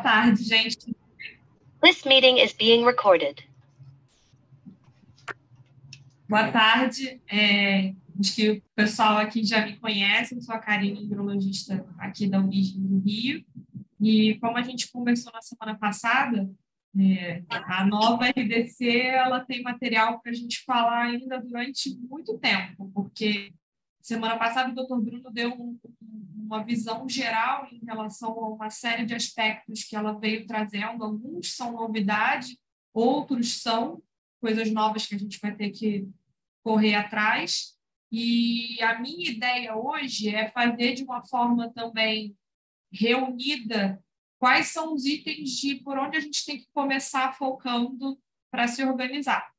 Tarde, gente. This meeting is being recorded. Boa tarde. Acho que o pessoal aqui já me conhece, eu sou a Karine, hidrologista aqui da Unism do Rio. E como a gente conversou na semana passada, a nova RDC ela tem material para a gente falar ainda durante muito tempo, porque semana passada o Dr. Bruno deu uma visão geral em relação a uma série de aspectos que ela veio trazendo. Alguns são novidade, outros são coisas novas que a gente vai ter que correr atrás. E a minha ideia hoje é fazer de uma forma também reunida quais são os itens de por onde a gente tem que começar focando para se organizar.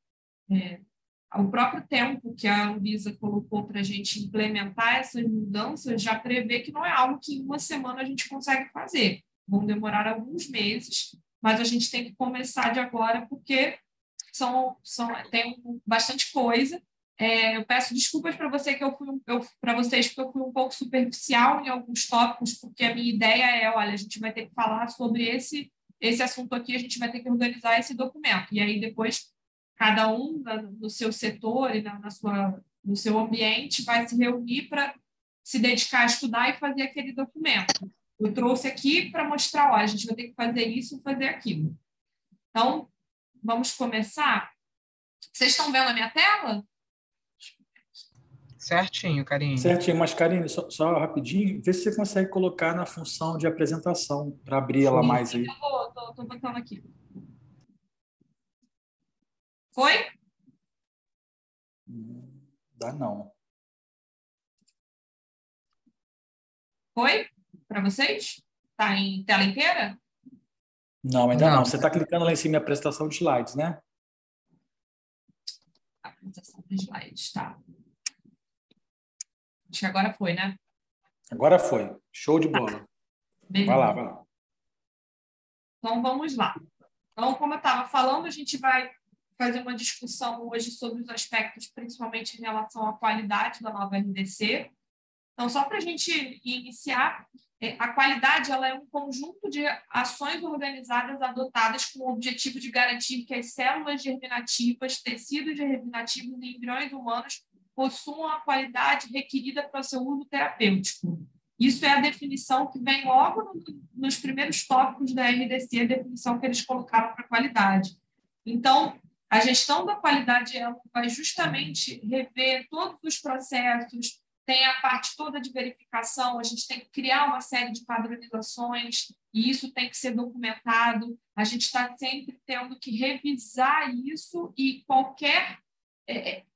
O próprio tempo que a Luísa colocou para a gente implementar essas mudanças já prevê que não é algo que em uma semana a gente consegue fazer. Vão demorar alguns meses, mas a gente tem que começar de agora porque tem bastante coisa. Eu peço desculpas para você para vocês porque eu fui um pouco superficial em alguns tópicos, porque a minha ideia é, olha, a gente vai ter que falar sobre esse assunto aqui, a gente vai ter que organizar esse documento. E aí depois cada um no seu setor e no seu ambiente vai se reunir para se dedicar a estudar e fazer aquele documento. Eu trouxe aqui para mostrar, olha, a gente vai ter que fazer isso, fazer aquilo. Então, vamos começar. Vocês estão vendo a minha tela? Certinho, Karine. Certinho, mas Karine, só rapidinho, vê se você consegue colocar na função de apresentação para abrir ela mais aí. Eu tô botando aqui. Foi? Dá não. Foi? Para vocês? Está em tela inteira? Não, ainda não. Você está clicando lá em cima em apresentação de slides, né? Apresentação de slides, tá. Acho que agora foi, né? Agora foi. Show de bola. Beleza. Vai lá, vai lá. Então, vamos lá. Então, como eu estava falando, a gente vai fazer uma discussão hoje sobre os aspectos, principalmente em relação à qualidade da nova RDC. Então, só para a gente iniciar, a qualidade ela é um conjunto de ações organizadas adotadas com o objetivo de garantir que as células germinativas, tecidos germinativos e embriões humanos possuam a qualidade requerida para o seu uso terapêutico. Isso é a definição que vem logo nos primeiros tópicos da RDC, a definição que eles colocaram para qualidade. Então, a gestão da qualidade ela vai justamente rever todos os processos, tem a parte toda de verificação, a gente tem que criar uma série de padronizações e isso tem que ser documentado. A gente está sempre tendo que revisar isso e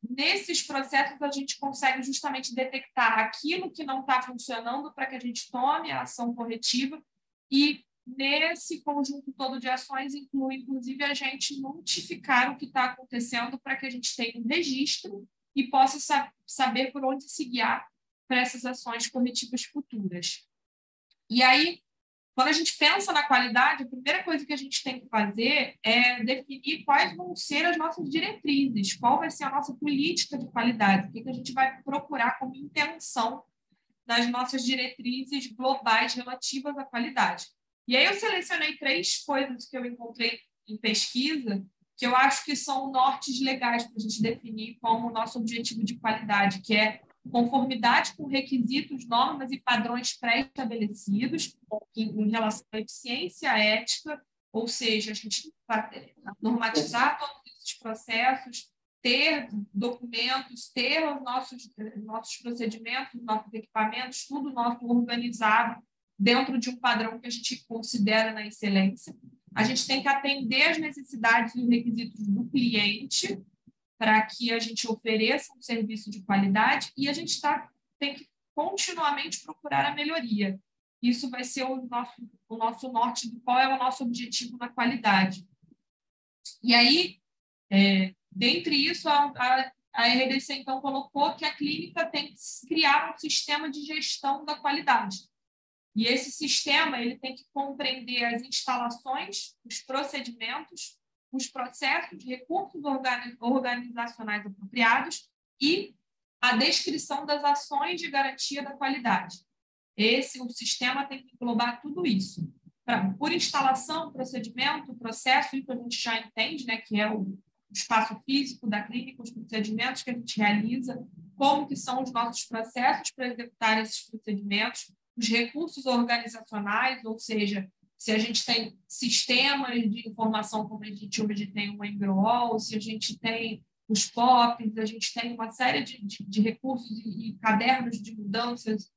nesses processos a gente consegue justamente detectar aquilo que não está funcionando para que a gente tome a ação corretiva e nesse conjunto todo de ações inclui, inclusive, a gente notificar o que está acontecendo para que a gente tenha um registro e possa saber por onde se guiar para essas ações corretivas futuras. E aí, quando a gente pensa na qualidade, a primeira coisa que a gente tem que fazer é definir quais vão ser as nossas diretrizes, qual vai ser a nossa política de qualidade, o que a gente vai procurar como intenção nas nossas diretrizes globais relativas à qualidade. E aí eu selecionei 3 coisas que eu encontrei em pesquisa que eu acho que são nortes legais para a gente definir como o nosso objetivo de qualidade, que é conformidade com requisitos, normas e padrões pré-estabelecidos em relação à eficiência ética, ou seja, a gente normatizar todos esses processos, ter documentos, ter os nossos procedimentos, nossos equipamentos, tudo nosso organizado dentro de um padrão que a gente considera na excelência. A gente tem que atender às necessidades e os requisitos do cliente para que a gente ofereça um serviço de qualidade e a gente tem que continuamente procurar a melhoria. Isso vai ser o nosso norte de qual é o nosso objetivo na qualidade. E aí, dentre isso, a RDC, então, colocou que a clínica tem que criar um sistema de gestão da qualidade. E esse sistema ele tem que compreender as instalações, os procedimentos, os processos, recursos organizacionais apropriados e a descrição das ações de garantia da qualidade. O sistema tem que englobar tudo isso. por instalação, procedimento, processo, isso a gente já entende, né, que é o espaço físico da clínica, os procedimentos que a gente realiza, como que são os nossos processos para executar esses procedimentos, os recursos organizacionais, ou seja, se a gente tem sistemas de informação, como a gente hoje tem o Engroll, se a gente tem os POPs, a gente tem uma série de recursos e cadernos de mudanças,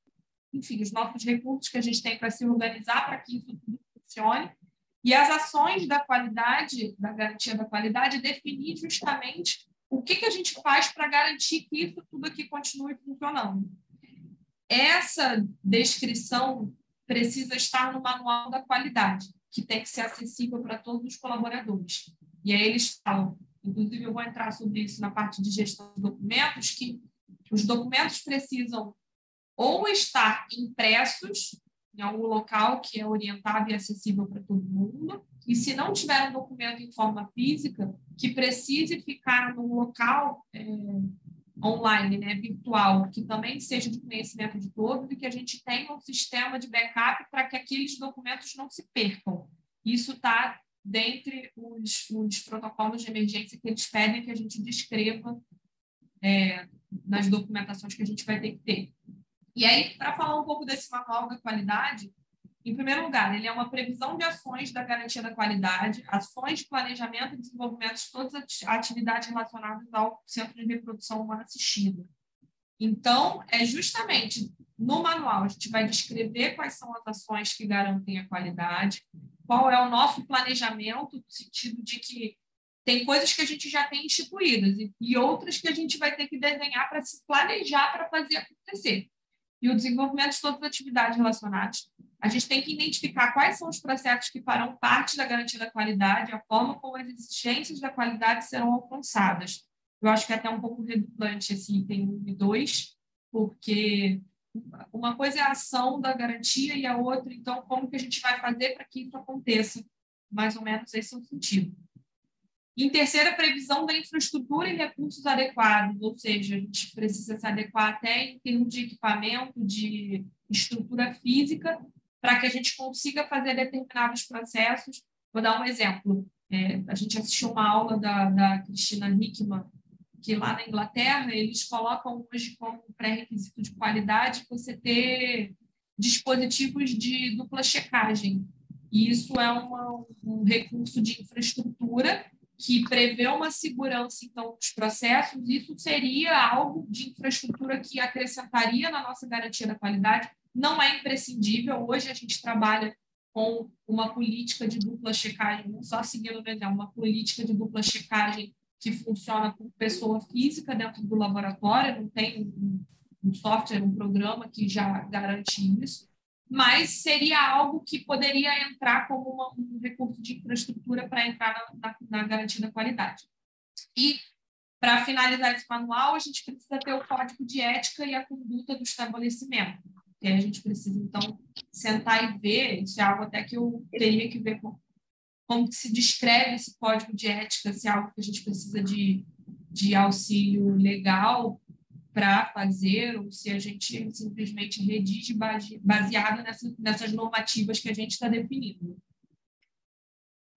enfim, os nossos recursos que a gente tem para se organizar para que isso tudo funcione. E as ações da qualidade, da garantia da qualidade, definir justamente o que a gente faz para garantir que isso tudo aqui continue funcionando. Essa descrição precisa estar no manual da qualidade, que tem que ser acessível para todos os colaboradores. E aí eles falam, inclusive eu vou entrar sobre isso na parte de gestão de documentos, que os documentos precisam ou estar impressos em algum local que é orientável e acessível para todo mundo, e se não tiver um documento em forma física, que precise ficar num local online, né, virtual, que também seja de conhecimento de todos e que a gente tenha um sistema de backup para que aqueles documentos não se percam. Isso está dentre os protocolos de emergência que eles pedem que a gente descreva nas documentações que a gente vai ter que ter. E aí, para falar um pouco desse manual da qualidade, em primeiro lugar, ele é uma previsão de ações da garantia da qualidade, ações de planejamento e desenvolvimento de todas as atividades relacionadas ao Centro de Reprodução Humana Assistida. Então, é justamente no manual a gente vai descrever quais são as ações que garantem a qualidade, qual é o nosso planejamento, no sentido de que tem coisas que a gente já tem instituídas e outras que a gente vai ter que desenhar para se planejar para fazer acontecer. E o desenvolvimento de todas as atividades relacionadas. A gente tem que identificar quais são os processos que farão parte da garantia da qualidade, a forma como as exigências da qualidade serão alcançadas. Eu acho que é até um pouco redundante esse item 1 e 2, porque uma coisa é a ação da garantia e a outra, então, como que a gente vai fazer para que isso aconteça? Mais ou menos esse é o sentido. Em terceira, previsão da infraestrutura e recursos adequados, ou seja, a gente precisa se adequar até em termos de equipamento, de estrutura física, para que a gente consiga fazer determinados processos. Vou dar um exemplo. A gente assistiu uma aula da Cristina Hickman, que lá na Inglaterra eles colocam hoje como pré-requisito de qualidade você ter dispositivos de dupla checagem. E isso é um recurso de infraestrutura que prevê uma segurança, então, dos processos. Isso seria algo de infraestrutura que acrescentaria na nossa garantia da qualidade. Não é imprescindível. Hoje a gente trabalha com uma política de dupla checagem, não só seguindo o exemplo, uma política de dupla checagem que funciona com pessoa física dentro do laboratório, não tem um software, um programa que já garante isso, mas seria algo que poderia entrar como um recurso de infraestrutura para entrar na garantia da qualidade. E, para finalizar esse manual, a gente precisa ter o código de ética e a conduta do estabelecimento. E aí a gente precisa, então, sentar e ver, isso é algo até que eu teria que ver como que se descreve esse código de ética, se é algo que a gente precisa de auxílio legal para fazer, ou se a gente simplesmente redige baseado nessas normativas que a gente está definindo.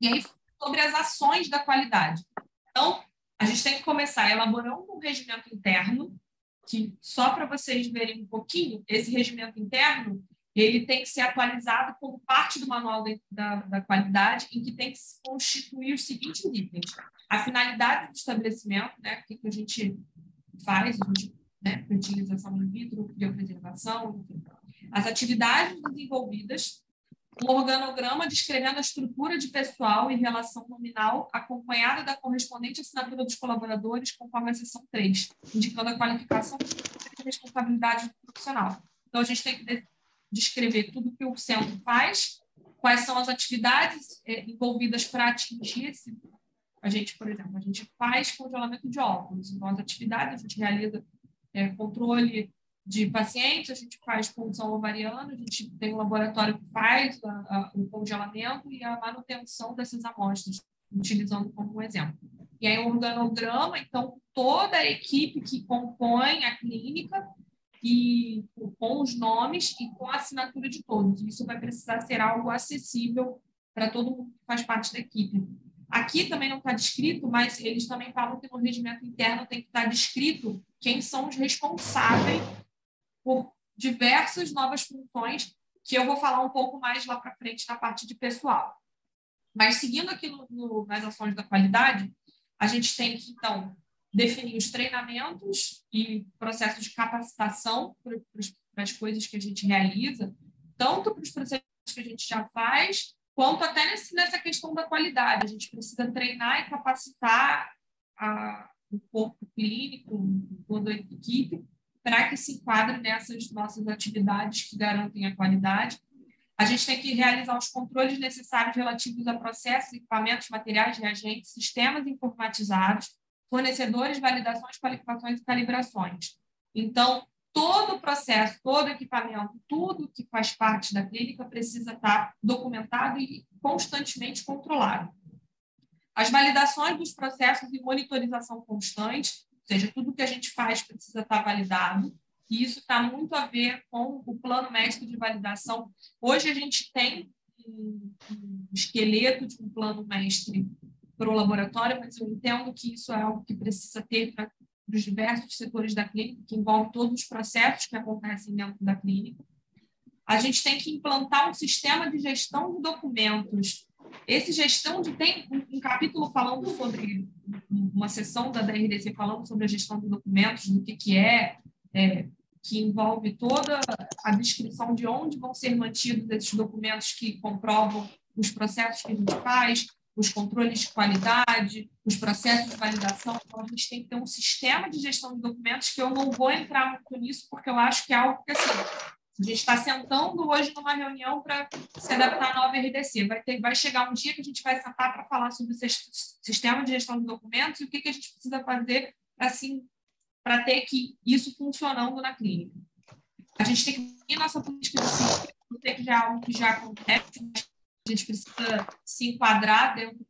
E aí, sobre as ações da qualidade. Então, a gente tem que começar elaborando um regimento interno, que só para vocês verem um pouquinho, esse regimento interno, ele tem que ser atualizado como parte do manual da qualidade, em que tem que se constituir os seguintes itens. A finalidade do estabelecimento, né, o que a gente faz, fertilização in vitro, biopreservação, enfim. As atividades desenvolvidas, um organograma descrevendo a estrutura de pessoal e relação nominal, acompanhada da correspondente assinatura dos colaboradores, conforme a seção 3, indicando a qualificação e responsabilidade do profissional. Então, a gente tem que descrever tudo que o centro faz, quais são as atividades envolvidas para atingir esse. A gente, por exemplo, a gente faz congelamento de óvulos, então as atividades, a gente realiza controle de pacientes, a gente faz punção ovariana, a gente tem um laboratório que faz o congelamento e a manutenção dessas amostras, utilizando como um exemplo. E aí o organograma, então, toda a equipe que compõe a clínica e com os nomes e com a assinatura de todos. Isso vai precisar ser algo acessível para todo mundo que faz parte da equipe. Aqui também não está descrito, mas eles também falam que no regimento interno tem que estar descrito quem são os responsáveis por diversas novas funções, que eu vou falar um pouco mais lá para frente na parte de pessoal. Mas seguindo aqui nas ações da qualidade, a gente tem que, então, definir os treinamentos e processos de capacitação para as coisas que a gente realiza, tanto para os processos que a gente já faz, quanto até nessa questão da qualidade. A gente precisa treinar e capacitar o corpo clínico, toda a equipe, para que se enquadre nessas nossas atividades que garantem a qualidade. A gente tem que realizar os controles necessários relativos a processos, equipamentos, materiais, reagentes, sistemas informatizados, fornecedores, validações, qualificações e calibrações. Então, todo o processo, todo o equipamento, tudo que faz parte da clínica precisa estar documentado e constantemente controlado. As validações dos processos e monitorização constante, ou seja, tudo que a gente faz precisa estar validado, e isso está muito a ver com o plano mestre de validação. Hoje a gente tem um esqueleto de um plano mestre para o laboratório, mas eu entendo que isso é algo que precisa ter para os diversos setores da clínica, que envolve todos os processos que acontecem dentro da clínica. A gente tem que implantar um sistema de gestão de documentos. Esse tem um capítulo falando sobre, uma seção da RDC falando sobre a gestão de documentos, do que é, que envolve toda a descrição de onde vão ser mantidos esses documentos que comprovam os processos que a gente faz, os controles de qualidade, os processos de validação. Então, a gente tem que ter um sistema de gestão de documentos que eu não vou entrar muito nisso, porque eu acho que é algo que, assim, a gente está sentando hoje numa reunião para se adaptar à nova RDC. Vai chegar um dia que a gente vai sentar para falar sobre o sistema de gestão de documentos e o que a gente precisa fazer para ter isso funcionando na clínica. A gente tem que ter nossa política de segurança, tem que já é algo que já acontece, mas a gente precisa se enquadrar dentro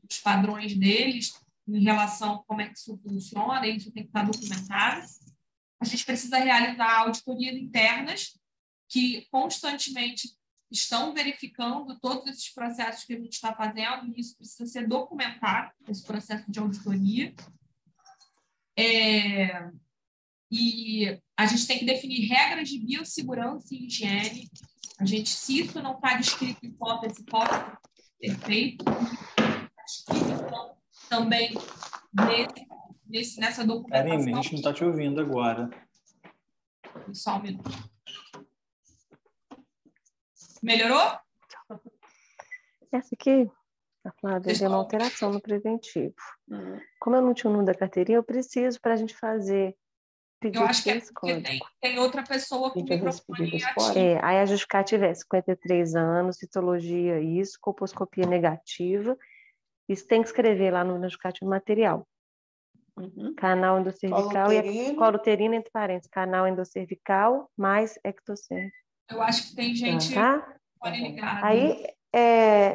dos padrões deles em relação a como é que isso funciona, e isso tem que estar documentado. A gente precisa realizar auditorias internas que constantemente estão verificando todos esses processos que a gente está fazendo, e isso precisa ser documentado, esse processo de auditoria. E a gente tem que definir regras de biossegurança e higiene. Se isso não está descrito em hipótese, pode ser feito. Então, também nessa documentação. Karine, a gente não está te ouvindo agora. Só um minuto. Melhorou? Essa aqui, a Flávia, deu uma alteração no preventivo. Como eu não tinha o número da carteirinha, eu preciso para a gente fazer pedido. Eu acho que é porque tem outra pessoa com o microfone ativo. Aí a justificativa é 53 anos, citologia isso, colposcopia negativa. Isso tem que escrever lá no justificativo material. Canal endocervical e colo uterino, entre parênteses, canal endocervical mais ectocene. Eu acho que tem gente ligada. Aí,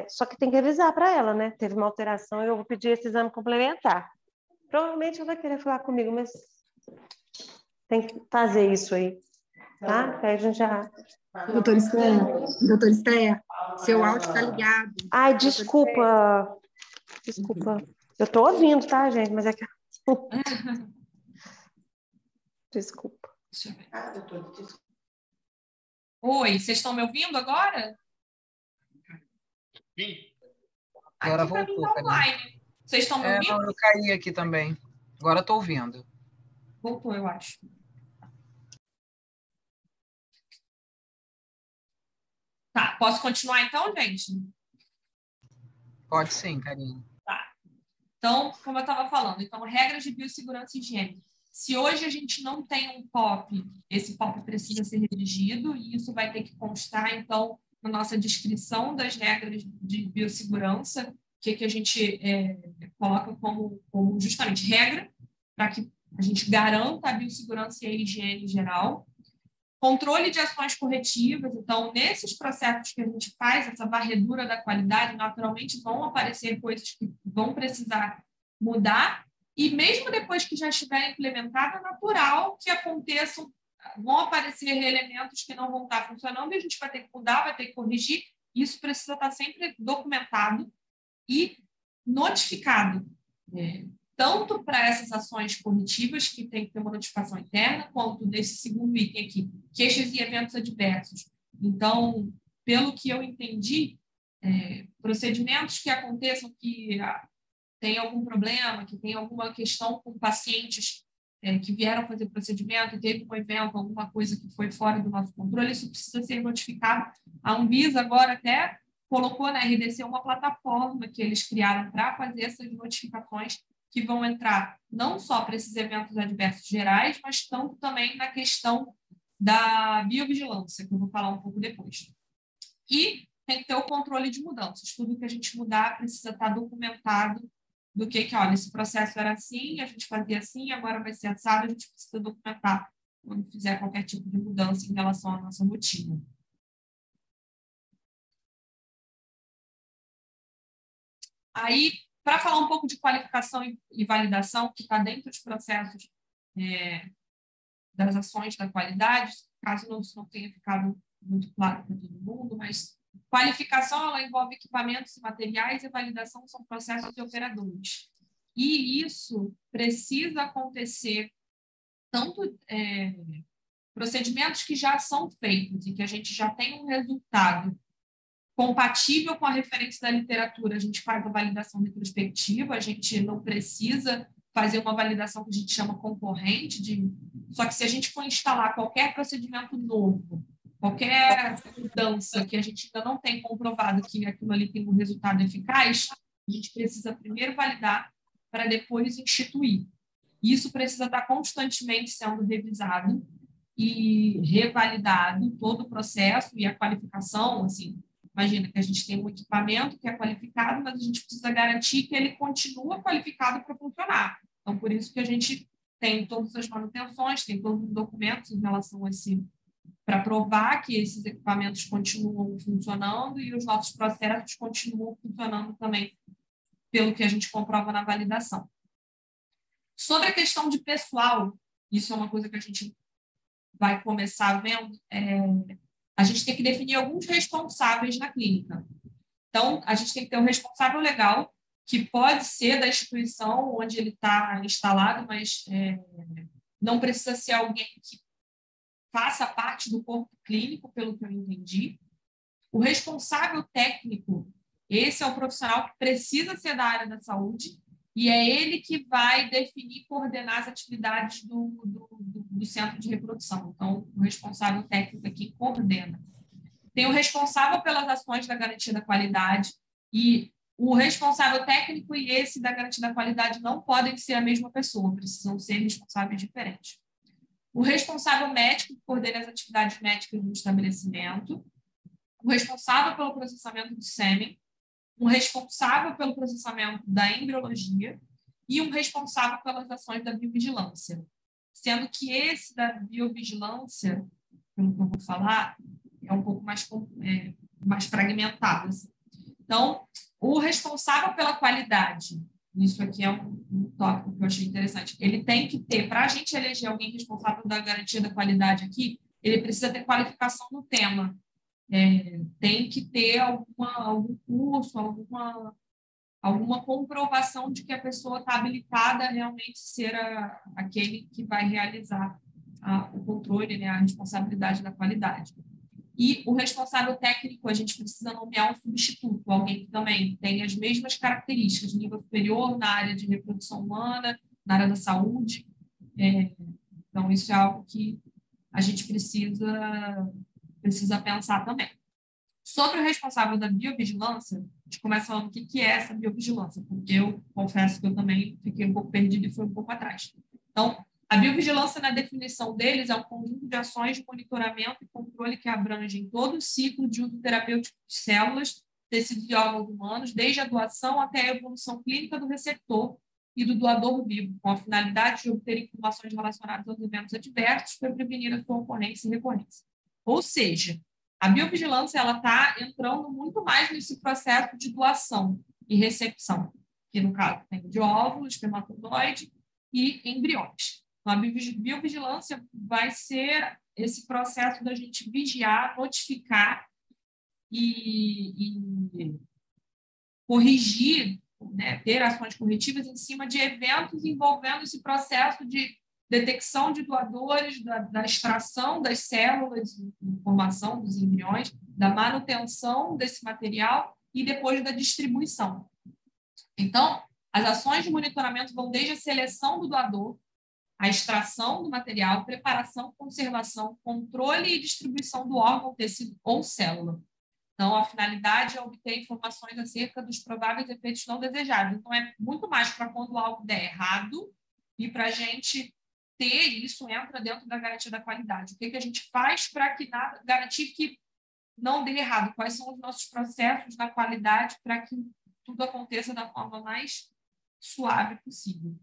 só que tem que avisar para ela, né? Teve uma alteração e eu vou pedir esse exame complementar. Provavelmente ela vai querer falar comigo, mas tem que fazer isso aí, tá? Aí a gente já... Doutor Esther, seu áudio está ligado. Ai, desculpa. Eu tô ouvindo, tá, gente? Mas é que... Desculpa. Deixa eu ver. Oi, vocês estão me ouvindo agora? Sim. Agora voltou. Online. Vocês estão me ouvindo? Não, eu caí aqui também. Agora estou ouvindo. Voltou, eu acho. Tá, posso continuar então, gente? Pode sim, Karine. Tá. Então, como eu estava falando, regras de biossegurança e higiene. Se hoje a gente não tem um POP, esse POP precisa ser redigido e isso vai ter que constar, então, na nossa descrição das regras de biossegurança, que a gente coloca como justamente regra, para que a gente garanta a biossegurança e a higiene em geral. Controle de ações corretivas. Então, nesses processos que a gente faz, essa varredura da qualidade, naturalmente vão aparecer coisas que vão precisar mudar, e mesmo depois que já estiver implementado, é natural que aconteçam vão aparecer elementos que não vão estar funcionando e a gente vai ter que mudar, vai ter que corrigir. Isso precisa estar sempre documentado e notificado, tanto para essas ações corretivas, que tem que ter uma notificação interna, quanto nesse segundo item aqui, queixas e eventos adversos. Então, pelo que eu entendi, procedimentos que aconteçam que tem algum problema, que tem alguma questão com pacientes que vieram fazer procedimento e teve um evento, alguma coisa que foi fora do nosso controle, isso precisa ser notificado. A Anvisa agora até colocou na RDC uma plataforma que eles criaram para fazer essas notificações que vão entrar não só para esses eventos adversos gerais, mas tanto também na questão da biovigilância, que eu vou falar um pouco depois. E tem que ter o controle de mudanças. Tudo que a gente mudar precisa estar documentado do que, olha, esse processo era assim, a gente fazia assim, agora vai ser assado, a gente precisa documentar quando fizer qualquer tipo de mudança em relação à nossa rotina. Aí, para falar um pouco de qualificação e validação, que está dentro dos processos das ações da qualidade, caso não tenha ficado muito claro para todo mundo, mas qualificação ela envolve equipamentos e materiais e validação são processos de operadores. E isso precisa acontecer tanto procedimentos que já são feitos e que a gente já tem um resultado compatível com a referência da literatura, a gente faz a validação retrospectiva, a gente não precisa fazer uma validação que a gente chama concorrente, só que se a for instalar qualquer procedimento novo, qualquer mudança que a gente ainda não tem comprovado que aquilo ali tem um resultado eficaz, a gente precisa primeiro validar para depois instituir. Isso precisa estar constantemente sendo revisado e revalidado, todo o processo e a qualificação, assim, imagina que a gente tem um equipamento que é qualificado, mas a gente precisa garantir que ele continua qualificado para funcionar. Então, por isso que a gente tem todas as manutenções, tem todos os documentos em relação a esse, para provar que esses equipamentos continuam funcionando e os nossos processos continuam funcionando também, pelo que a gente comprova na validação. Sobre a questão de pessoal, isso é uma coisa que a gente vai começar vendo, a gente tem que definir alguns responsáveis na clínica. Então, a gente tem que ter um responsável legal, que pode ser da instituição onde ele está instalado, mas não precisa ser alguém que faça parte do corpo clínico, pelo que eu entendi. O responsável técnico, esse é o profissional que precisa ser da área da saúde e é ele que vai definir e coordenar as atividades do centro de reprodução. Então, o responsável técnico aqui coordena. Tem o responsável pelas ações da garantia da qualidade e o responsável técnico e esse da garantia da qualidade não podem ser a mesma pessoa, precisam ser responsáveis diferentes. O responsável médico que coordena as atividades médicas do estabelecimento, o responsável pelo processamento do sêmen, um responsável pelo processamento da embriologia e um responsável pelas ações da biovigilância. Sendo que esse da biovigilância, pelo que eu vou falar, é um pouco mais fragmentado. Assim. Então, o responsável pela qualidade, isso aqui é um tópico que eu achei interessante, ele tem que ter, para a gente eleger alguém responsável da garantia da qualidade aqui, ele precisa ter qualificação no tema. Tem que ter algum curso, alguma comprovação de que a pessoa está habilitada a realmente ser aquele que vai realizar o controle, né, a responsabilidade da qualidade. E o responsável técnico, a gente precisa nomear um substituto, alguém que também tem as mesmas características, nível superior na área de reprodução humana, na área da saúde. Então, isso é algo que a gente precisa pensar também. Sobre o responsável da biovigilância, a gente começa falando o que é essa biovigilância, porque eu confesso que eu também fiquei um pouco perdida e fui um pouco atrás. Então, a biovigilância, na definição deles, é um conjunto de ações de monitoramento e controle que abrangem todo o ciclo de uso terapêutico de células, tecidos e órgãos humanos, desde a doação até a evolução clínica do receptor e do doador vivo, com a finalidade de obter informações relacionadas aos eventos adversos para prevenir a sua ocorrência e recorrência. Ou seja, a biovigilância está entrando muito mais nesse processo de doação e recepção, que no caso tem de óvulos, espermatozoide e embriões. Então, a biovigilância vai ser esse processo da gente vigiar, notificar e corrigir, né, ter ações corretivas em cima de eventos envolvendo esse processo de detecção de doadores, da extração das células de formação dos embriões, da manutenção desse material e depois da distribuição. Então, as ações de monitoramento vão desde a seleção do doador, a extração do material, preparação, conservação, controle e distribuição do órgão, tecido ou célula. Então, a finalidade é obter informações acerca dos prováveis efeitos não desejados. Então, é muito mais para quando algo der errado e para a gente ter isso, entra dentro da garantia da qualidade. O que a gente faz para garantir que não dê errado? Quais são os nossos processos da qualidade para que tudo aconteça da forma mais suave possível?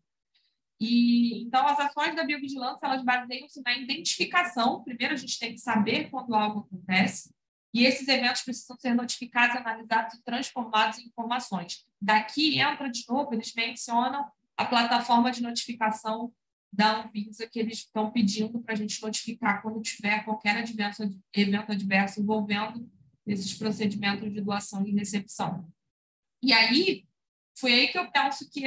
E, então, as ações da biovigilância, elas baseiam-se na identificação. Primeiro, a gente tem que saber quando algo acontece, e esses eventos precisam ser notificados, analisados e transformados em informações. Daqui entra, de novo, eles mencionam a plataforma de notificação da Anvisa, que eles estão pedindo para a gente notificar quando tiver qualquer evento adverso envolvendo esses procedimentos de doação e recepção. E aí, foi aí que eu penso que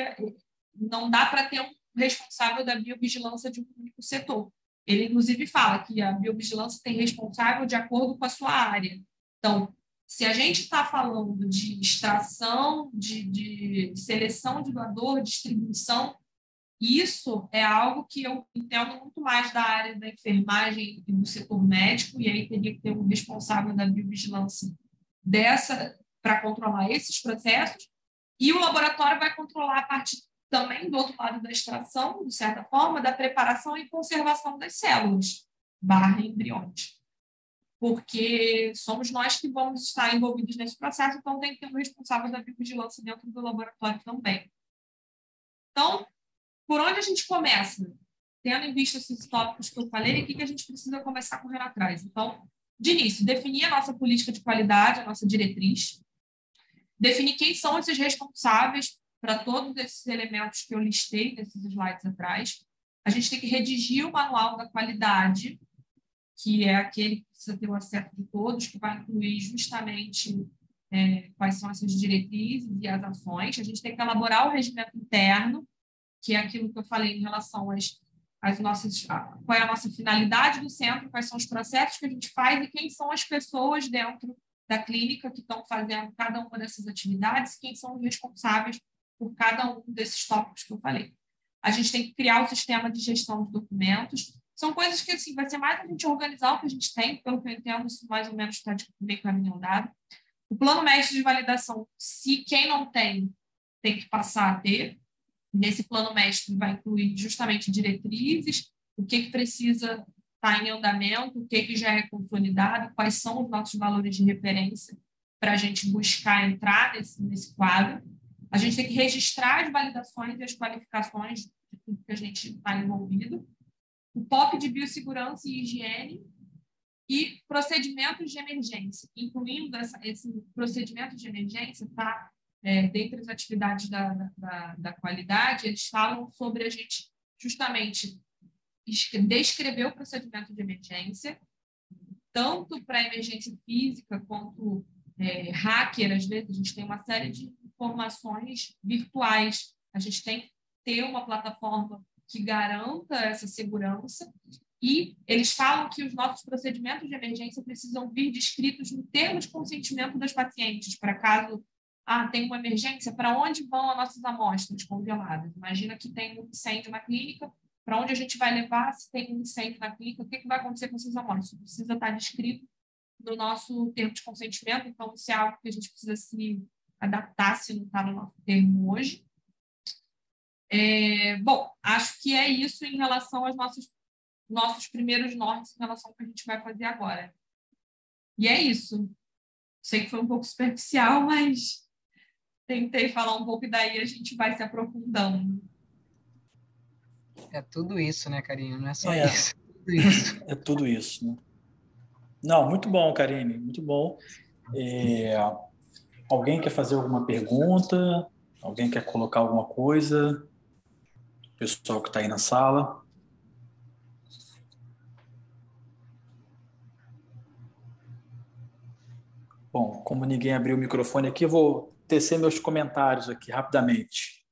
não dá para ter um responsável da biovigilância de um único setor. Ele, inclusive, fala que a biovigilância tem responsável de acordo com a sua área. Então, se a gente está falando de extração, de seleção de doador, distribuição, isso é algo que eu entendo muito mais da área da enfermagem e do setor médico, e aí teria que ter um responsável da biovigilância para controlar esses processos, e o laboratório vai controlar a parte também do outro lado da extração, de certa forma, da preparação e conservação das células /embriões. Porque somos nós que vamos estar envolvidos nesse processo, então tem que ter um responsável da biovigilância dentro do laboratório também. Então, por onde a gente começa? Tendo em vista esses tópicos que eu falei, o que a gente precisa começar correndo atrás? Então, de início, definir a nossa política de qualidade, a nossa diretriz, definir quem são esses responsáveis para todos esses elementos que eu listei nesses slides atrás. A gente tem que redigir o manual da qualidade, que é aquele que precisa ter o acerto de todos, que vai incluir justamente quais são essas diretrizes e as ações. A gente tem que elaborar o regimento interno, que é aquilo que eu falei em relação às nossas... Qual é a nossa finalidade do centro, quais são os processos que a gente faz e quem são as pessoas dentro da clínica que estão fazendo cada uma dessas atividades, quem são os responsáveis por cada um desses tópicos que eu falei. A gente tem que criar o sistema de gestão de documentos. São coisas que, assim, vai ser mais a gente organizar o que a gente tem, pelo que eu entendo, isso mais ou menos está de meio caminho andado. O plano mestre de validação, se quem não tem que passar a ter. Nesse plano mestre vai incluir justamente diretrizes, o que precisa estar em andamento, o que já é consolidado, quais são os nossos valores de referência para a gente buscar entrar nesse quadro. A gente tem que registrar as validações e as qualificações de tudo que a gente está envolvido. O POP de biossegurança e higiene e procedimentos de emergência, incluindo esse procedimento de emergência, tá? Dentre as atividades da qualidade, eles falam sobre a gente justamente descrever o procedimento de emergência, tanto para emergência física quanto hacker. Às vezes a gente tem uma série de informações virtuais, a gente tem que ter uma plataforma que garanta essa segurança, e eles falam que os nossos procedimentos de emergência precisam vir descritos no termo de consentimento das pacientes, para caso tem uma emergência, para onde vão as nossas amostras congeladas? Imagina que tem um incêndio na clínica, para onde a gente vai levar? Se tem um incêndio na clínica, o que vai acontecer com essas amostras? Isso precisa estar descrito no nosso termo de consentimento, então isso é algo que a gente precisa se adaptar, se não está no nosso termo hoje. Bom, acho que é isso em relação aos nossos primeiros nortes em relação ao que a gente vai fazer agora. E é isso. Sei que foi um pouco superficial, mas tentei falar um pouco e daí a gente vai se aprofundando. É tudo isso, né, Karine? Não é só isso. Tudo isso. É tudo isso, né? Não, muito bom, Karine, muito bom. Alguém quer fazer alguma pergunta? Alguém quer colocar alguma coisa? O pessoal que está aí na sala. Bom, como ninguém abriu o microfone aqui, eu vou tecer meus comentários aqui rapidamente.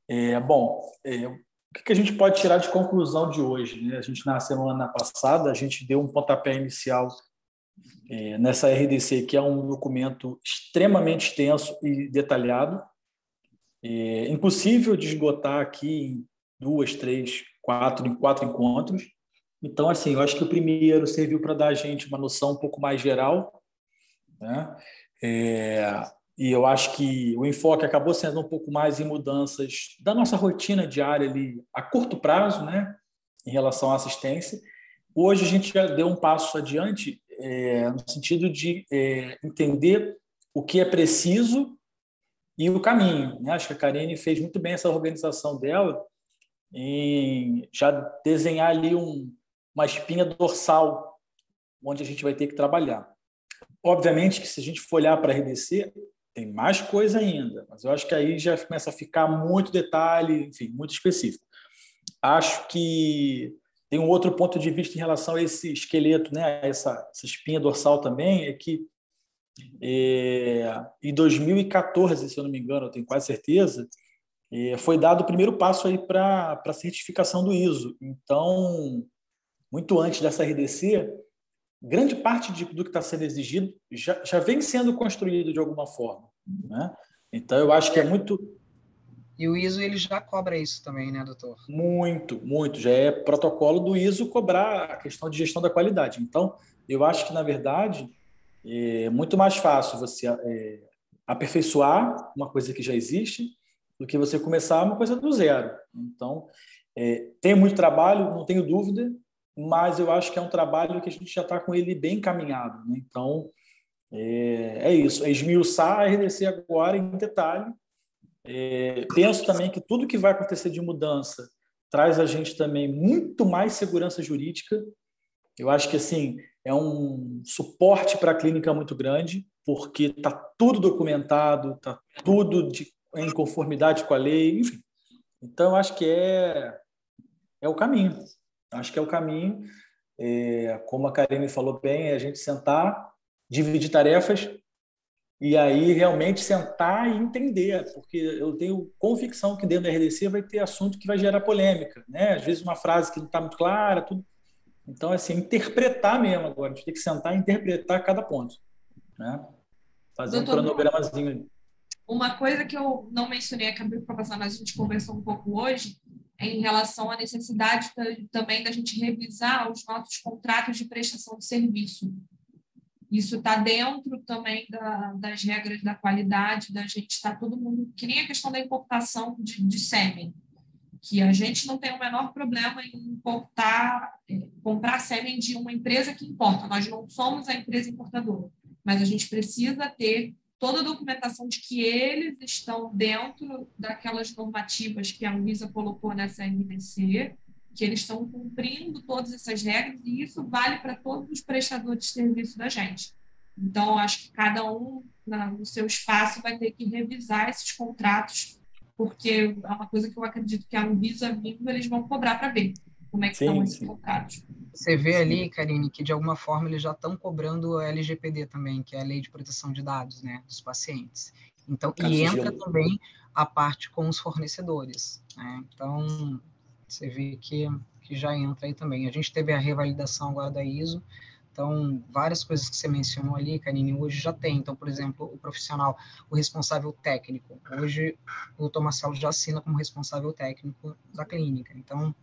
O que a gente pode tirar de conclusão de hoje, né? A gente, na semana passada, a gente deu um pontapé inicial nessa RDC, que é um documento extremamente extenso e detalhado. Impossível de esgotar aqui em 2, 3, 4 encontros. Então, assim, eu acho que o primeiro serviu para dar a gente uma noção um pouco mais geral, né? E eu acho que o enfoque acabou sendo um pouco mais em mudanças da nossa rotina diária ali a curto prazo, né, em relação à assistência. Hoje a gente já deu um passo adiante no sentido de entender o que é preciso e o caminho, né? Acho que a Karine fez muito bem essa organização dela em já desenhar ali uma espinha dorsal onde a gente vai ter que trabalhar. Obviamente que se a gente for olhar para a RDC, tem mais coisa ainda, mas eu acho que aí já começa a ficar muito detalhe, enfim, muito específico. Acho que tem um outro ponto de vista em relação a esse esqueleto, né? Essa espinha dorsal também, é que em 2014, se eu não me engano, eu tenho quase certeza, foi dado o primeiro passo aí para a certificação do ISO. Então, muito antes dessa RDC, grande parte do que está sendo exigido já vem sendo construído de alguma forma, né? Então, eu acho que é muito... E o ISO ele já cobra isso também, né, doutor? Muito, muito. Já é protocolo do ISO cobrar a questão de gestão da qualidade. Então, eu acho que, na verdade, é muito mais fácil você aperfeiçoar uma coisa que já existe do que você começar uma coisa do zero. Então, tem muito trabalho, não tenho dúvida, mas eu acho que é um trabalho que a gente já está com ele bem encaminhado, né? Então, é isso. É esmiuçar a RDC agora em detalhe. Penso também que tudo que vai acontecer de mudança traz a gente também muito mais segurança jurídica. Eu acho que assim é um suporte para a clínica muito grande, porque está tudo documentado, está tudo em conformidade com a lei, enfim. Então, eu acho que é o caminho. Acho que é o caminho. Como a Karine falou bem, é a gente sentar, dividir tarefas e aí realmente sentar e entender, porque eu tenho convicção que dentro da RDC vai ter assunto que vai gerar polêmica, né? Às vezes uma frase que não está muito clara, tudo. Então, assim, interpretar mesmo agora, a gente tem que sentar e interpretar cada ponto, né? Fazer um cronogramazinho. Uma coisa que eu não mencionei, acabei de passar, mas a gente conversou um pouco hoje, é em relação à necessidade também da gente revisar os nossos contratos de prestação de serviço. Isso está dentro também das regras da qualidade, da gente estar todo mundo, que nem a questão da importação de sêmen, que a gente não tem o menor problema em comprar sêmen de uma empresa que importa. Nós não somos a empresa importadora, mas a gente precisa ter toda a documentação de que eles estão dentro daquelas normativas que a Anvisa colocou nessa RDC, que eles estão cumprindo todas essas regras, e isso vale para todos os prestadores de serviço da gente. Então, acho que cada um, no seu espaço, vai ter que revisar esses contratos, porque é uma coisa que eu acredito que a Anvisa vindo, eles vão cobrar para ver como é que estão esses contratos. Você vê ali, Karine, que de alguma forma eles já estão cobrando a LGPD também, que é a Lei de Proteção de Dados, né, dos pacientes. Então, e entra também a parte com os fornecedores, né? Então, você vê que já entra aí também. A gente teve a revalidação agora da ISO, então, várias coisas que você mencionou ali, Karine, hoje já tem. Então, por exemplo, o profissional, o responsável técnico. Hoje, o Dr. Marcelo já assina como responsável técnico da clínica. Então,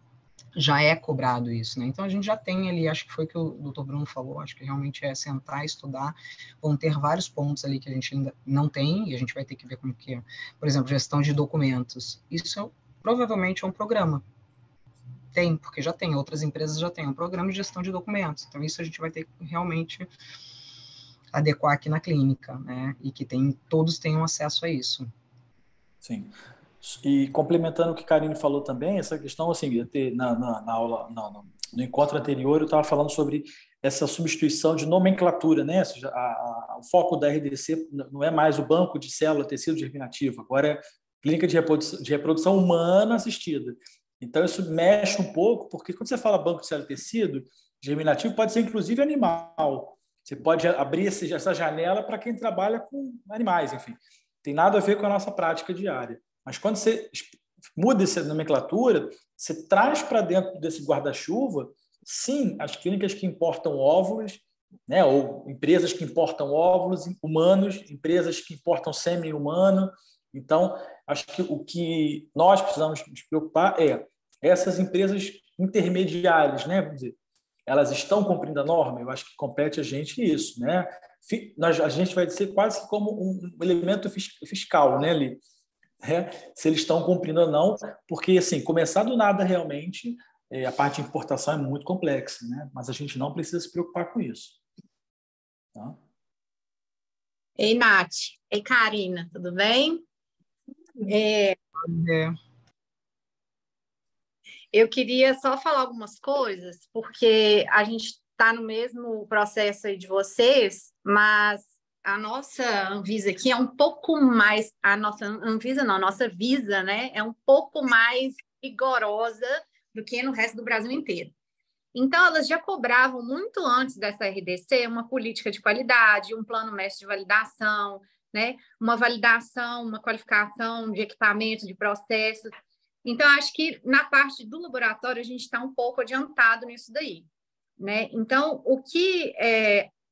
já é cobrado isso, né? Então, a gente já tem ali, acho que foi o que o Dr. Bruno falou, acho que realmente é sentar, estudar, vão ter vários pontos ali que a gente ainda não tem, e a gente vai ter que ver como que é. Por exemplo, gestão de documentos. Isso provavelmente é um programa. Tem, porque já tem, outras empresas já têm um programa de gestão de documentos. Então, isso a gente vai ter que realmente adequar aqui na clínica, né? E que todos tenham acesso a isso. Sim. E complementando o que a Karine falou também, essa questão, assim, na aula, no encontro anterior, eu estava falando sobre essa substituição de nomenclatura, né? Ou seja, o foco da RDC não é mais o banco de célula tecido germinativo, agora é clínica de reprodução humana assistida. Então, isso mexe um pouco, porque quando você fala banco de célula tecido germinativo, pode ser inclusive animal. Você pode abrir essa janela para quem trabalha com animais, enfim. Tem nada a ver com a nossa prática diária. Mas quando você muda essa nomenclatura, você traz para dentro desse guarda-chuva, sim, as clínicas que importam óvulos, né, ou empresas que importam óvulos humanos, empresas que importam semi-humano. Então, acho que o que nós precisamos nos preocupar é essas empresas intermediárias, né, vamos dizer, elas estão cumprindo a norma? Eu acho que compete a gente isso, né? A gente vai ser quase como um elemento fiscal, né, ali, se eles estão cumprindo ou não, porque, assim, começar do nada realmente, a parte de importação é muito complexa, né? Mas a gente não precisa se preocupar com isso. Tá? Ei, Nath. Ei, Karina, tudo bem? Eu queria só falar algumas coisas, porque a gente está no mesmo processo aí de vocês, mas a nossa Anvisa aqui é um pouco mais, a nossa Anvisa não, a nossa Visa, né, é um pouco mais rigorosa do que no resto do Brasil inteiro. Então, elas já cobravam muito antes dessa RDC uma política de qualidade, um plano mestre de validação, né, uma validação, uma qualificação de equipamento, de processos. Então, acho que na parte do laboratório a gente está um pouco adiantado nisso daí, né? Então, o que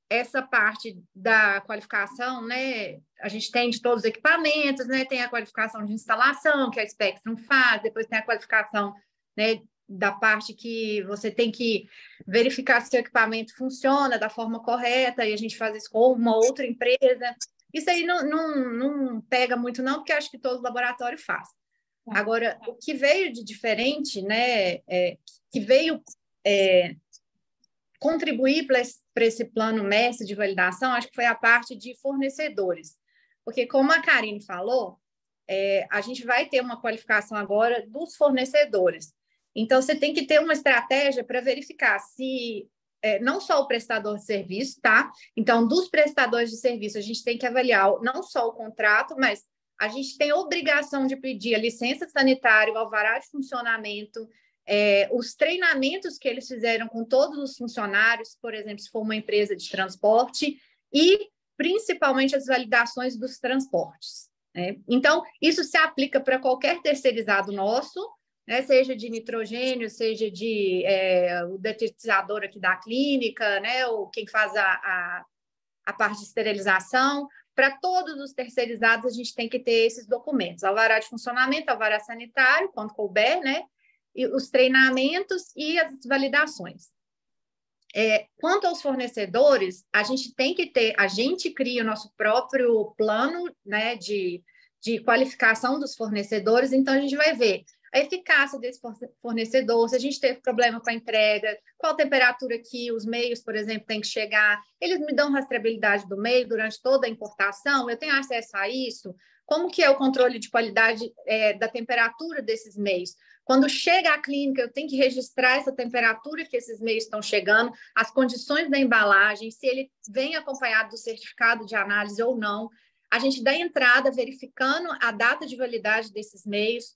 essa parte da qualificação, né? A gente tem de todos os equipamentos, né? Tem a qualificação de instalação, que a Spectrum faz, depois tem a qualificação, né, da parte que você tem que verificar se o equipamento funciona da forma correta, e a gente faz isso com uma outra empresa. Isso aí não pega muito, não, porque acho que todo laboratório faz. Agora, o que veio de diferente, né, que veio contribuir para esse plano mestre de validação, acho que foi a parte de fornecedores. Porque, como a Karine falou, a gente vai ter uma qualificação agora dos fornecedores. Então, você tem que ter uma estratégia para verificar se não só o prestador de serviço, tá? Então, dos prestadores de serviço, a gente tem que avaliar não só o contrato, mas a gente tem obrigação de pedir a licença sanitária, o alvará de funcionamento, os treinamentos que eles fizeram com todos os funcionários, por exemplo, se for uma empresa de transporte, e principalmente as validações dos transportes, né? Então, isso se aplica para qualquer terceirizado nosso, né, seja de nitrogênio, seja de o detetizador aqui da clínica, né, ou quem faz a parte de esterilização. Para todos os terceirizados, a gente tem que ter esses documentos: alvará de funcionamento, alvará sanitário, quando couber, né, e os treinamentos e as validações. Quanto aos fornecedores, a gente tem que ter, a gente cria o nosso próprio plano, né, de qualificação dos fornecedores, então a gente vai ver a eficácia desse fornecedor, se a gente teve problema com a entrega, qual temperatura que os meios, por exemplo, tem que chegar, eles me dão rastreabilidade do meio durante toda a importação, eu tenho acesso a isso, como que é o controle de qualidade da temperatura desses meios? Quando chega à clínica, eu tenho que registrar essa temperatura que esses meios estão chegando, as condições da embalagem, se ele vem acompanhado do certificado de análise ou não. A gente dá entrada verificando a data de validade desses meios,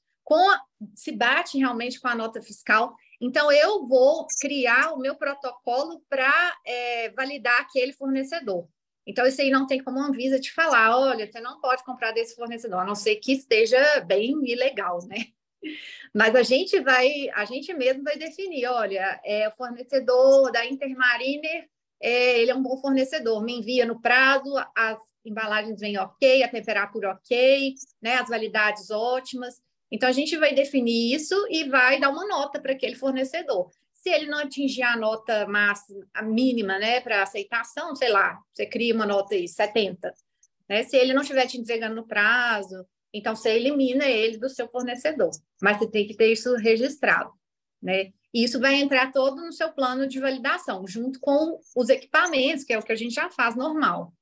se bate realmente com a nota fiscal. Então, eu vou criar o meu protocolo para validar aquele fornecedor. Então, isso aí não tem como a Anvisa te falar, olha, você não pode comprar desse fornecedor, a não ser que esteja bem ilegal, né? Mas a gente mesmo vai definir, olha, o fornecedor da Intermariner, ele é um bom fornecedor, me envia no prazo, as embalagens vêm ok, a temperatura ok, né, as validades ótimas. Então, a gente vai definir isso e vai dar uma nota para aquele fornecedor. Se ele não atingir a nota máxima, a mínima, né, para aceitação, sei lá, você cria uma nota aí, 70. Né? Se ele não estiver te entregando no prazo, então você elimina ele do seu fornecedor. Mas você tem que ter isso registrado, né? E isso vai entrar todo no seu plano de validação, junto com os equipamentos, que é o que a gente já faz normal,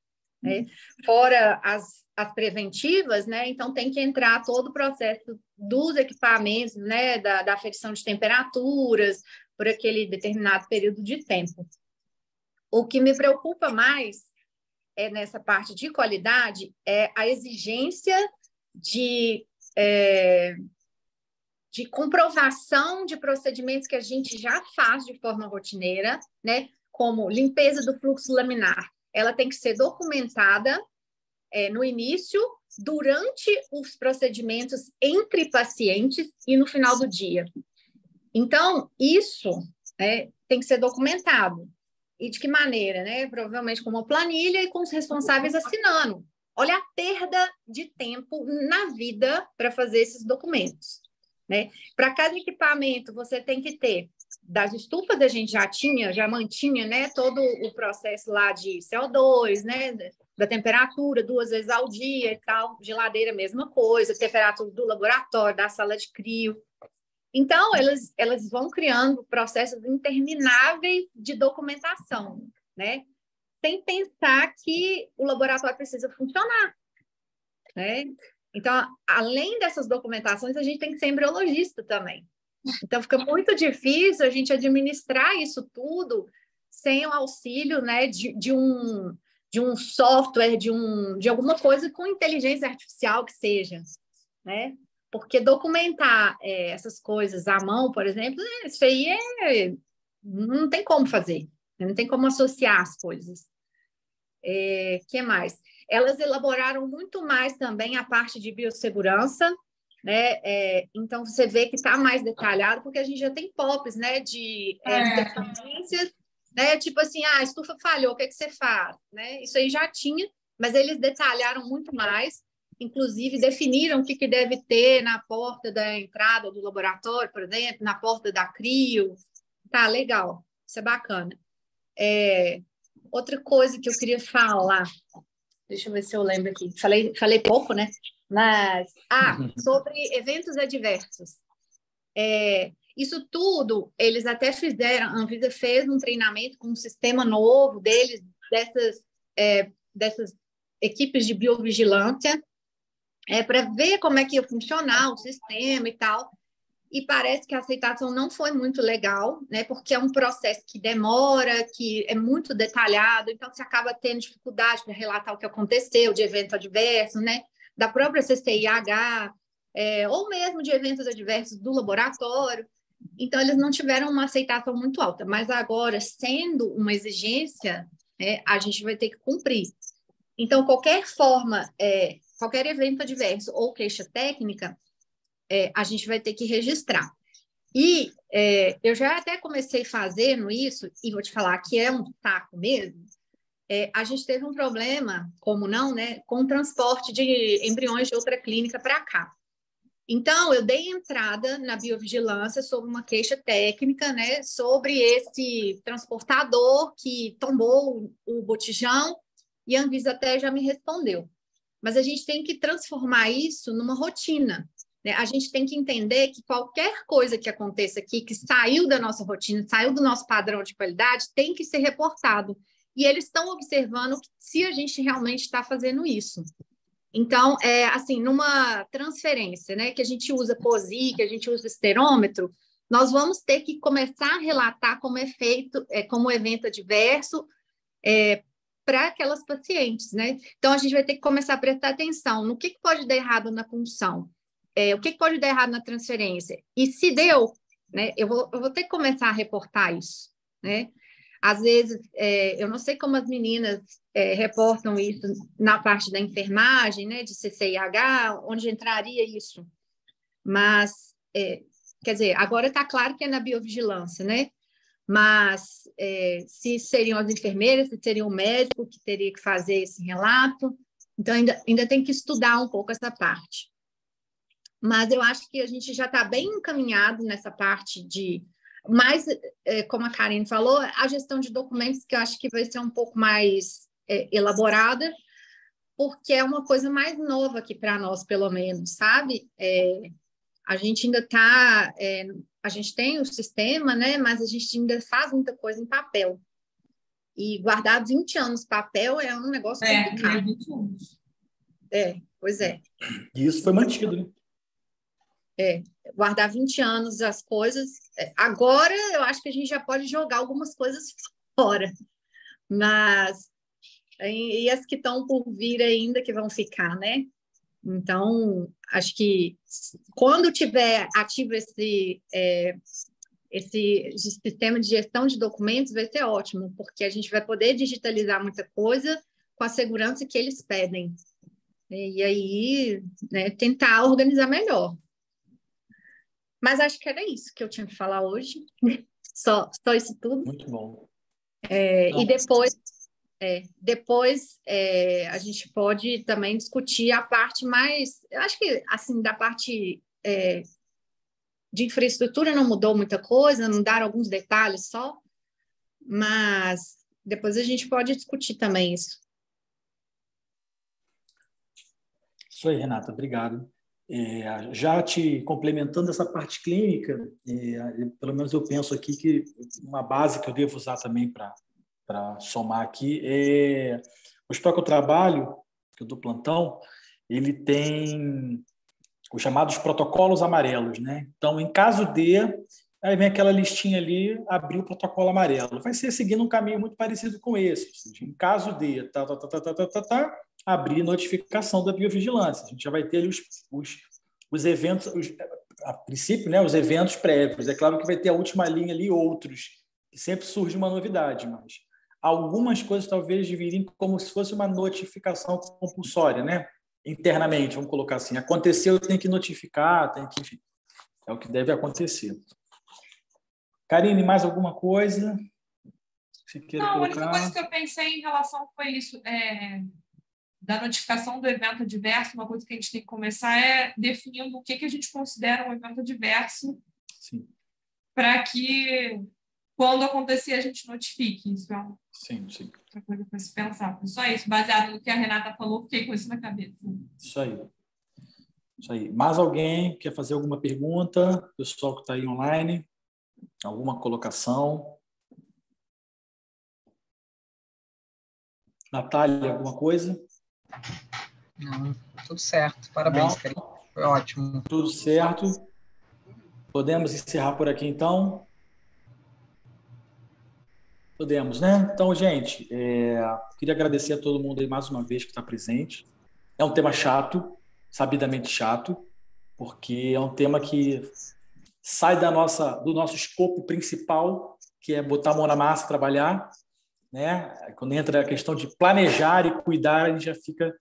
né? Fora as preventivas, né? Então tem que entrar todo o processo dos equipamentos, né? Da aferição de temperaturas por aquele determinado período de tempo. O que me preocupa mais nessa parte de qualidade é a exigência de comprovação de procedimentos que a gente já faz de forma rotineira, né? como limpeza do fluxo laminar, ela tem que ser documentada no início, durante os procedimentos entre pacientes e no final do dia. Então, isso tem que ser documentado. E de que maneira? Né? Provavelmente com uma planilha e com os responsáveis assinando. Olha a perda de tempo na vida para fazer esses documentos. Né? Para cada equipamento, você tem que ter, das estufas a gente já mantinha, né, todo o processo lá de CO2, né, da temperatura 2 vezes ao dia e tal, geladeira, mesma coisa, temperatura do laboratório, da sala de crio. Então, elas vão criando processos intermináveis de documentação, né, sem pensar que o laboratório precisa funcionar, né? Então, além dessas documentações, a gente tem que ser embriologista também. Então, fica muito difícil a gente administrar isso tudo sem o auxílio, né, de um software, de alguma coisa com inteligência artificial que seja, né? Porque documentar essas coisas à mão, por exemplo, isso aí não tem como fazer, não tem como associar as coisas. Que mais? Elas elaboraram muito mais também a parte de biossegurança, né? Então, você vê que está mais detalhado, porque a gente já tem POPs, né, de interferências, né? Tipo assim, a estufa falhou, o que você faz? Né? Isso aí já tinha, mas eles detalharam muito mais, inclusive definiram o que deve ter na porta da entrada do laboratório, por exemplo, na porta da CRIO. Tá, legal, isso é bacana. Outra coisa que eu queria falar, deixa eu ver se eu lembro aqui, falei pouco, né? Mas, sobre eventos adversos. Isso tudo, eles até fizeram, a Anvisa fez um treinamento com um sistema novo deles, dessas equipes de biovigilância, para ver como é que ia funcionar o sistema e tal. E parece que a aceitação não foi muito legal, né? Porque é um processo que demora, que é muito detalhado, então você acaba tendo dificuldade para relatar o que aconteceu de evento adverso, né? Da própria CCIH, ou mesmo de eventos adversos do laboratório. Então, eles não tiveram uma aceitação muito alta, mas agora, sendo uma exigência, a gente vai ter que cumprir. Então, qualquer forma, qualquer evento adverso ou queixa técnica, a gente vai ter que registrar. E eu já até comecei fazendo isso, e vou te falar que é um saco mesmo. A gente teve um problema, como não, né, com o transporte de embriões de outra clínica para cá. Então, eu dei entrada na biovigilância sobre uma queixa técnica, né, sobre esse transportador que tombou o botijão, e a Anvisa até já me respondeu. Mas a gente tem que transformar isso numa rotina, né? A gente tem que entender que qualquer coisa que aconteça aqui, que saiu da nossa rotina, saiu do nosso padrão de qualidade, tem que ser reportado. E eles estão observando se a gente realmente está fazendo isso. Então, assim, numa transferência, né, que a gente usa POSI, que a gente usa esterômetro, nós vamos ter que começar a relatar como é feito, como evento adverso, para aquelas pacientes, né? Então, a gente vai ter que começar a prestar atenção no que pode dar errado na punção, o que pode dar errado na transferência. E se deu, né, eu vou ter que começar a reportar isso, né? Às vezes, eu não sei como as meninas reportam isso na parte da enfermagem, né, de CCIH, onde entraria isso. Mas, quer dizer, agora está claro que é na biovigilância, né? Mas se seriam as enfermeiras, se seria o médico que teria que fazer esse relato. Então, ainda tem que estudar um pouco essa parte. Mas eu acho que a gente já está bem encaminhado nessa parte de... Mas, como a Karine falou, a gestão de documentos que eu acho que vai ser um pouco mais elaborada, porque é uma coisa mais nova aqui para nós, pelo menos, sabe? A gente ainda está... a gente tem o sistema, né? Mas a gente ainda faz muita coisa em papel. E guardar 20 anos papel é um negócio complicado. 20 anos. Pois é. E isso foi mantido, né? Guardar 20 anos as coisas. Agora, eu acho que a gente já pode jogar algumas coisas fora. Mas... E as que estão por vir ainda, que vão ficar, né? Então, acho que quando tiver ativo esse sistema de gestão de documentos vai ser ótimo, porque a gente vai poder digitalizar muita coisa com a segurança que eles pedem. E aí, né, tentar organizar melhor. Mas acho que era isso que eu tinha que falar hoje. Só isso tudo. Muito bom. E depois a gente pode também discutir a parte mais... Eu acho que, assim, da parte de infraestrutura não mudou muita coisa, não deram alguns detalhes só, mas depois a gente pode discutir também isso. Isso aí, Renata, obrigado. Já te complementando essa parte clínica, pelo menos eu penso aqui que uma base que eu devo usar também para somar aqui é o hospital que eu trabalho, que eu dou plantão, ele tem os chamados protocolos amarelos, né? Então, em caso de, aí vem aquela listinha ali, abrir o protocolo amarelo. Vai ser seguindo um caminho muito parecido com esse. Ou seja, em caso de abrir notificação da biovigilância. A gente já vai ter ali os eventos, a princípio, né, os eventos prévios. É claro que vai ter a última linha ali, outros, que sempre surge uma novidade, mas algumas coisas talvez deveriam como se fosse uma notificação compulsória, né? Internamente, vamos colocar assim. Aconteceu, tem que notificar, enfim, é o que deve acontecer. Karine, mais alguma coisa? Não, a única coisa que eu pensei em relação foi isso, da notificação do evento adverso. Uma coisa que a gente tem que começar é definindo o que a gente considera um evento adverso, para que, quando acontecer, a gente notifique. Isso é outra coisa para se pensar. Só isso, baseado no que a Renata falou, fiquei com isso na cabeça. Isso aí. Mais alguém quer fazer alguma pergunta? Pessoal que está aí online? Alguma colocação? Natália, alguma coisa? Não, tudo certo. Parabéns, Karine. Foi ótimo. Tudo certo. Podemos encerrar por aqui, então? Podemos, né? Então, gente, queria agradecer a todo mundo aí mais uma vez que está presente. É um tema chato, sabidamente chato, porque é um tema que sai do nosso escopo principal, que é botar a mão na massa, trabalhar, né? Quando entra a questão de planejar e cuidar, a gente já fica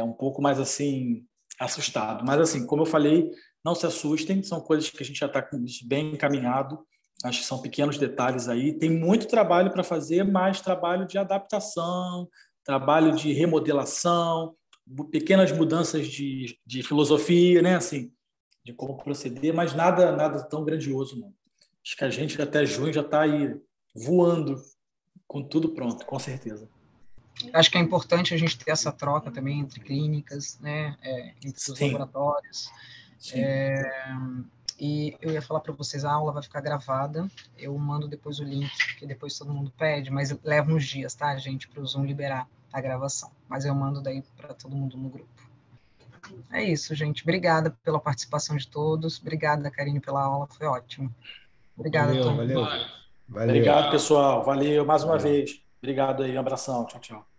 um pouco mais assim assustado. Mas assim, como eu falei, não se assustem, são coisas que a gente já está com isso bem encaminhado. Acho que são pequenos detalhes aí. Tem muito trabalho para fazer, mas trabalho de adaptação, trabalho de remodelação, pequenas mudanças de filosofia, né? Assim, de como proceder, mas nada tão grandioso, não. Acho que a gente até junho já está aí voando com tudo pronto, com certeza. Acho que é importante a gente ter essa troca também entre clínicas, né? Entre os laboratórios. E eu ia falar para vocês, a aula vai ficar gravada, eu mando depois o link, que depois todo mundo pede, mas leva uns dias, tá, gente, para o Zoom liberar a gravação. Mas eu mando daí para todo mundo no grupo. É isso, gente. Obrigada pela participação de todos. Obrigada, Karine, pela aula, foi ótimo. Obrigada a todos. Valeu. Obrigado, pessoal. Valeu mais uma vez. Obrigado aí, um abração. Tchau, tchau.